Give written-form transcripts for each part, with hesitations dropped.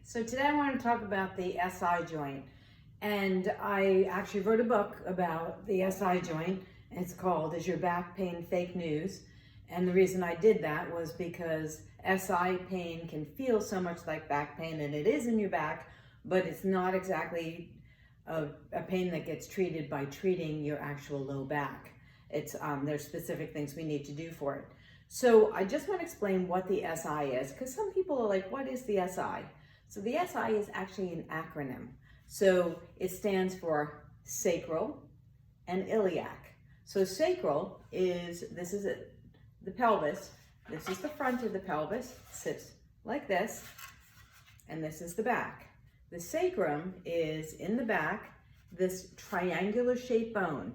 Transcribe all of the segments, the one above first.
So today I want to talk about the SI joint, and I actually wrote a book about the SI joint. It's called Is Your Back Pain Fake News? And the reason I did that was because SI pain can feel so much like back pain, and it is in your back, but it's not exactly a pain that gets treated by treating your actual low back. There's specific things we need to do for it. So I just want to explain what the SI is, because some people are like, what is the SI? So the SI is actually an acronym. So it stands for sacral and iliac. So sacral is, the pelvis. This is the front of the pelvis, sits like this, and this is the back. The sacrum is in the back, this triangular shaped bone,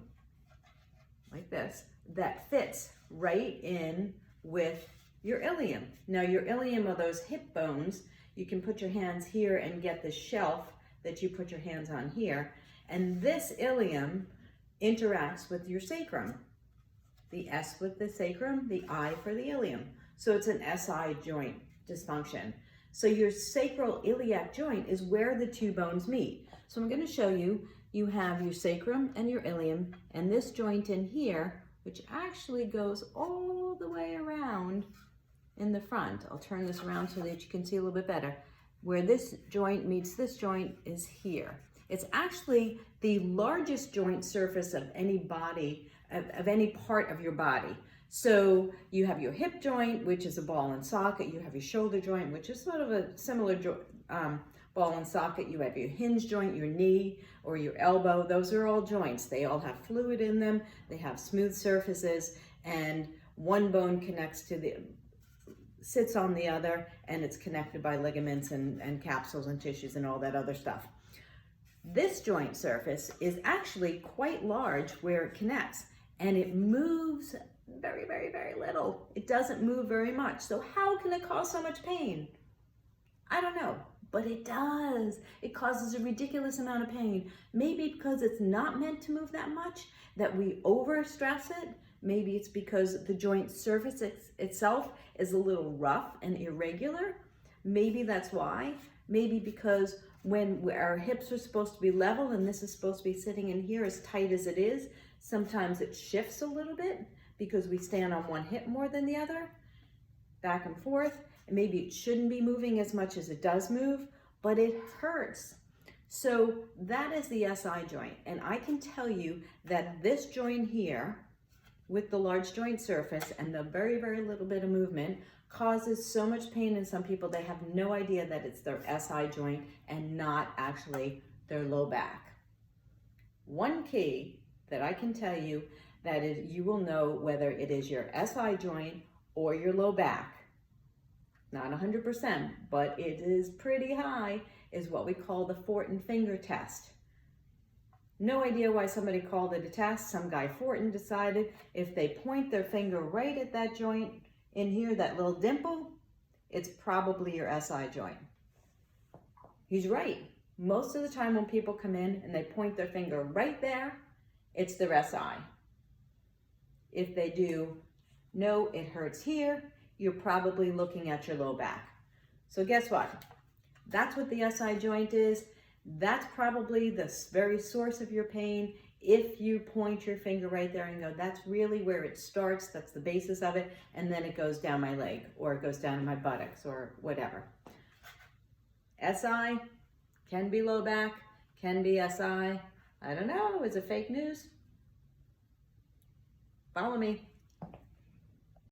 like this, that fits right in with your ilium. Now your ilium are those hip bones. You can put your hands here and get the shelf that you put your hands on here. And this ilium interacts with your sacrum. The S with the sacrum, the I for the ilium. So it's an SI joint dysfunction. So your sacral iliac joint is where the two bones meet. So I'm going to show you, you have your sacrum and your ilium, and this joint in here, which actually goes all the way around in the front. I'll turn this around so that you can see a little bit better. Where this joint meets this joint is here. It's actually the largest joint surface of any body, of any part of your body. So you have your hip joint, which is a ball and socket. You have your shoulder joint, which is sort of a similar ball and socket. You have your hinge joint, your knee or your elbow. Those are all joints. They all have fluid in them. They have smooth surfaces, and one bone sits on the other, and it's connected by ligaments and capsules and tissues and all that other stuff. This joint surface is actually quite large where it connects, and it moves very, very, very little. It doesn't move very much. So how can it cause so much pain? I don't know, but it does. It causes a ridiculous amount of pain. Maybe because it's not meant to move that much, that we overstress it. Maybe it's because the joint surface itself is a little rough and irregular. Maybe that's why. Maybe because when our hips are supposed to be level and this is supposed to be sitting in here as tight as it is, sometimes it shifts a little bit because we stand on one hip more than the other, back and forth. And maybe it shouldn't be moving as much as it does move, but it hurts. So that is the SI joint. And I can tell you that this joint here, with the large joint surface and the very, very little bit of movement, causes so much pain in some people they have no idea that it's their SI joint and not actually their low back. One key that I can tell you that is, you will know whether it is your SI joint or your low back, not 100%, but it is pretty high, is what we call the Fortin finger test. No idea why somebody called it a test. Some guy Fortin decided if they point their finger right at that joint in here, that little dimple, it's probably your SI joint. He's right. Most of the time when people come in and they point their finger right there, it's their SI. If they do, no, it hurts here, you're probably looking at your low back. So guess what? That's what the SI joint is. That's probably the very source of your pain. If you point your finger right there and go, that's really where it starts, that's the basis of it, and then it goes down my leg, or it goes down to my buttocks, or whatever. SI can be low back, can be SI. I don't know, is it fake news? Follow me.